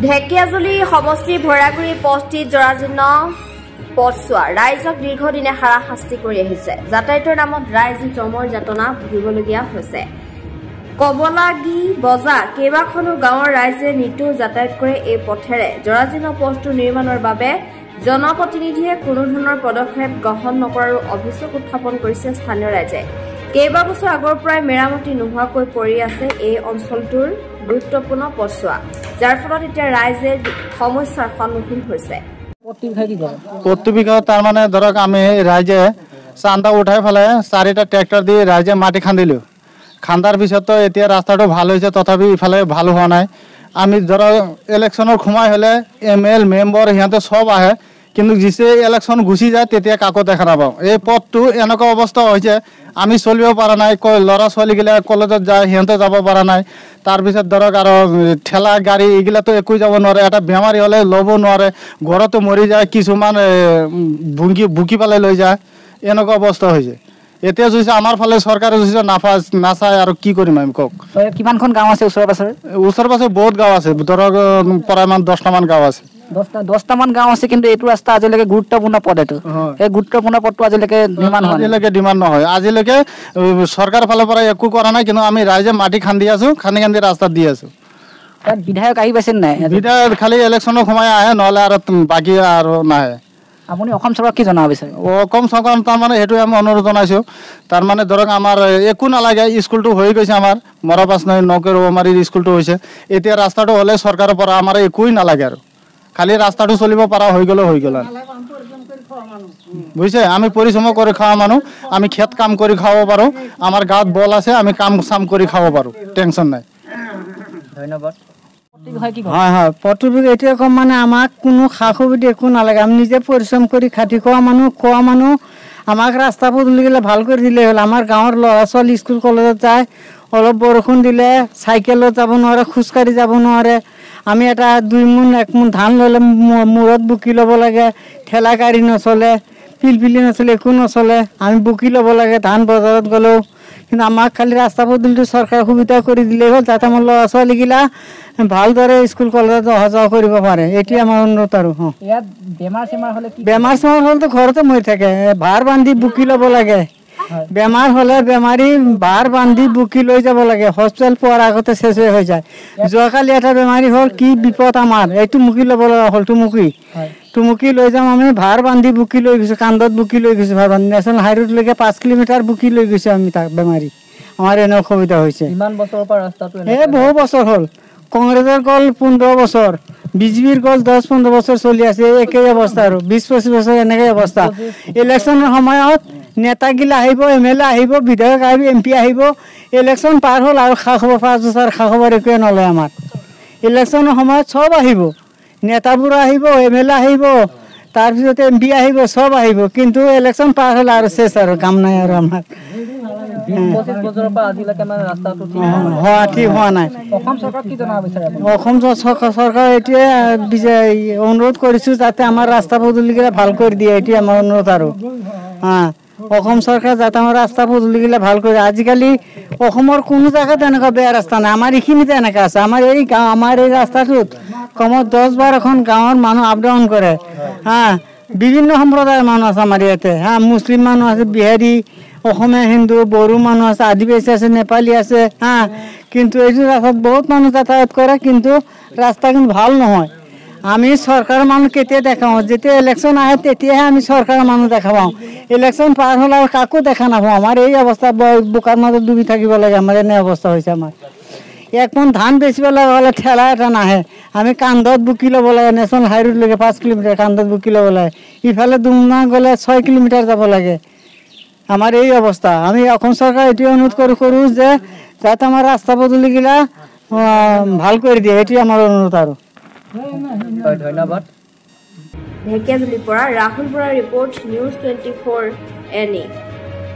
ঢেকিয়াজুলি সমষ্টি ভৈৰাগুৰি পথটিত জৰাজীৰ্ণ পথছোৱা ৰাইজক দীৰ্ঘদিনে হাৰাশাস্তি কৰি আহিছে। যাতায়াতৰ নামত ৰাইজে জমৰ যাতনা ভুগিবলগীয়া হৈছে। কমলাগি বজাৰ কেইবাখনো গাঁৱৰ ৰাইজে নিতৌ যাতায়াত কৰে। এই পথেৰে জৰাজীৰ্ণ পথটো নিৰ্মাণৰ বাবে জনপ্ৰতিনিধিয়ে কোনো ধৰণৰ পদক্ষেপ গ্ৰহণ নকৰাৰো অভিযোগ উত্থাপন কৰিছে স্থানীয় ৰাইজে। কেইবাবছৰ আগৰ পৰাই মেৰামতি নোহোৱাকৈ পৰি আছে এই অঞ্চলটোৰ গুৰুত্বপূৰ্ণ পথছোৱা, যাৰ ফলত এতিয়া ৰাইজে সমস্যাৰ সন্মুখীন হৈছে। প্রত্যেক তার মানে ধরক আমি রাইজে চান্দা উঠাই ফেলে 4টা ট্রেক্টর দিয়ে রাইজে মাটি খান্দিলো। খান্দার পিছত তো এতিয়া রাস্তাটা ভালো হয়েছে, তথাপি ইফালে ভালো হওয়া নাই। আমি ধরো ইলেকশনের সময় হলে ML মেম্বার সিহঁতে সব আহে, কিন্তু যিছে ইলেকশন গুচি যায় তেতিয়া কাকো দেখা নাপাওঁ। এই পথটো এনেকুৱা অৱস্থা হৈছে আমি চলিব পৰা নাই। ল'ৰা ছোৱালীগিলা কলেজত যায়, সিহঁতে যাব পৰা নাই। তাৰপিছত ধৰক আৰু ঠেলা গাড়ী এইগিলাতো একো যাব নোৱাৰে। এটা বেমাৰী হ'লে ল'ব নোৱাৰে, ঘৰতো মৰি যায়, কিছুমান বুকি পেলাই লৈ যায়। এনেকুৱা অৱস্থা হৈছে। এতিয়া যদি আমাৰ ফালে চৰকাৰে যদি নাচায় আৰু কি কৰিম আমি কওক। কিমানখন গাঁও আছে ওচৰে পাছৰে? ওচৰে পাছৰে বহুত গাঁও আছে, ধৰক প্ৰায় 10টামান গাঁও আছে। 10টামান গাঁও আছে, কিন্তু এইটো ৰাস্তা আজিলৈকে গুৰুত্বপূৰ্ণ পথ। এইটো এই গুৰুত্বপূৰ্ণ পথটো আজিলৈকে নিৰ্মাণ নহয়। আজিলৈকে চৰকাৰৰ ফালৰ পৰা একো কৰা নাই, কিন্তু আমি ৰাইজে মাটি খান্দি আছো, খান্দি ৰাস্তা দি আছো। তাত বিধায়ক আহি পাইছে নাই? বিধায়ক খালি ইলেকশ্যনৰ সময় আহে, নহ'লে আৰু বাকী আৰু নাহে। আপুনি অসম চৰকাৰক কি জনাব বিচাৰে? অসম চৰকাৰ তাৰমানে সেইটোৱে আমি অনুৰোধ জনাইছোঁ। তাৰমানে ধৰক আমাৰ একো নালাগে, স্কুলটো হৈ গৈছে, আমাৰ মৰাপাছ নকেৰ ৰৌমাৰীৰ স্কুলটো হৈছে। এতিয়া ৰাস্তাটো হ'লে চৰকাৰৰ পৰা আমাৰ একোৱেই নালাগে আৰু, খালি ৰাস্তাটো চলিব পৰা হৈ গ'ল বুজিছে। আমি পৰিশ্ৰম কৰি খোৱা মানুহ, আমি খেত কাম কৰি খাব পাৰোঁ। আমাৰ গাঁৱত বল আছে, আমি কাম চাম কৰি খাব পাৰোঁ, টেনশ্যন নাই। ধন্যবাদ। হয় হয়, পথটোৰ বিষয়ে এতিয়া ক'ম মানে আমাক কোনো সা সুবিধা একো নালাগে। আমি নিজে পৰিশ্ৰম কৰি খাটি খোৱা মানুহ আমাক ৰাস্তা পদূলিগিলা ভাল কৰি দিলেই হ'ল। আমাৰ গাঁৱৰ ল'ৰা ছোৱালী স্কুল কলেজত যায়, অলপ বৰষুণ দিলে চাইকেলত যাব নোৱাৰে, খোজকাঢ়ি যাব নোৱাৰে। আমি এটা 2 মোন 1 মোন ধান ল'লে মূৰত বুকি ল'ব লাগে। ঠেলা গাড়ী নচলে, পিলপিলি নচলে, একো নচলে। আমি বুকি ল'ব লাগে ধান বজাৰত গ'লেও। কিন্তু আমাক খালি ৰাস্তা পদূলিটো চৰকাৰে সুবিধা কৰি দিলেই হ'ল, যাতে আমাৰ ল'ৰা ছোৱালীগিলা ভালদৰে স্কুল কলেজত অহা যোৱা কৰিব পাৰে। এইটোৱে আমাৰ অনুৰোধ। আৰু বেমাৰ চেমাৰ হ'লেতো ঘৰতে মৰি থাকে, ভাৰ বান্ধি বুকি ল'ব লাগে। বেমাৰ হ'লে বেমাৰী ভাৰ বান্ধি বুকি লৈ যাব লাগে, হস্পিটেল পোৱাৰ আগতে চেচ হৈ যায়। যোৱাকালি এটা বেমাৰী হ'ল, কি বিপদ আমাৰ, এইটো মুকি ল'ব লগা হ'ল। টুমুকি লৈ যাম, আমি ভাৰ বান্ধি বুকি লৈ গৈছোঁ, কান্ধত বুকি লৈ গৈছোঁ, ভাৰ বান্ধি নেশ্যনেল হাইৰোডলৈকে 5 কিলোমিটাৰ বুকি লৈ গৈছোঁ আমি তাক বেমাৰী। আমাৰ এনে অসুবিধা হৈছে। বহু বছৰ হ'ল। কংগ্ৰেছৰ গ'ল 15 বছৰ, বিজেপিৰ গ'ল 10-15 বছৰ চলি আছে, একেই অৱস্থা আৰু 20-25 বছৰ এনেকেই অৱস্থা। ইলেকশ্যনৰ সময়ত নেতাগিলা আহিব, MLA আহিব, বিধায়ক আহিব, MP আহিব। ইলেকশ্যন পাৰ হ'ল আৰু খা খবৰ 5 বছৰ খা খবৰ একোৱে নলয় আমাৰ। ইলেকশ্যনৰ সময়ত চব আহিব, নেতাবোৰ আহিব, MLA আহিব, তাৰপিছত MP আহিব, চব আহিব, কিন্তু ইলেকশ্যন পাৰ হ'ল আৰু চেচ আৰু কাম নাই আৰু আমাৰ। ঠিক হোৱা নাই। অসম চৰকাৰ এতিয়া অনুৰোধ কৰিছোঁ যাতে আমাৰ ৰাস্তা পদূলিগিলা ভাল কৰি দিয়ে। এইটোৱে আমাৰ অনুৰোধ। আৰু অসম চৰকাৰ যাতে আমাৰ ৰাস্তা পদূলিগিলা ভাল কৰি। আজিকালি অসমৰ কোনো জেগাত এনেকুৱা বেয়া ৰাস্তা নাই, আমাৰ এইখিনিতে এনেকুৱা আছে। আমাৰ এই গাঁও, আমাৰ এই ৰাস্তাটোত কমত 10-12খন গাঁৱৰ মানুহ আপ ডাউন কৰে। বিভিন্ন সম্প্ৰদায়ৰ মানুহ আছে আমাৰ ইয়াতে। মুছলিম মানুহ আছে, বিহাৰী, অসমীয়া, হিন্দু, বড়ো মানুহ আছে, আদিবাসী আছে, নেপালী আছে। কিন্তু এইটো ৰাস্তাত বহুত মানুহ যাতায়াত কৰে, কিন্তু ৰাস্তা কিন্তু ভাল নহয়। আমি চৰকাৰৰ মানুহ কেতিয়া দেখা পাওঁ? যেতিয়া ইলেকশ্যন আহে তেতিয়াহে আমি চৰকাৰৰ মানুহ দেখা পাওঁ। ইলেকশ্যন পাৰ হ'ল আৰু কাকো দেখা নাপাওঁ। আমাৰ এই অৱস্থা, বোকাৰ মাজত ডুবি থাকিব লাগে। আমাৰ এনে অৱস্থা হৈছে। আমাৰ 1 মোন ধান বেচিব লগা হ'লে ঠেলা এটা নাহে, আমি কান্ধত বুকি ল'ব লাগে। নেশ্যনেল হাইৰোডলৈকে 5 কিলোমিটাৰ কান্ধত বুকি ল'ব লাগে। ইফালে দুমনা গ'লে 6 কিলোমিটাৰ যাব লাগে। আমাৰ এই অৱস্থা। আমি অসম চৰকাৰ এইটোৱে অনুৰোধ কৰোঁ যে যাতে আমাৰ ৰাস্তা পদূলিগিলা ভাল কৰি দিয়ে। এইটোৱে আমাৰ অনুৰোধ। আৰু ধন্যবাদ। ঢেকিয়াজুলিৰ পৰা ৰাহুল বৰাৰ ৰিপৰ্ট, নিউজ 24 NE।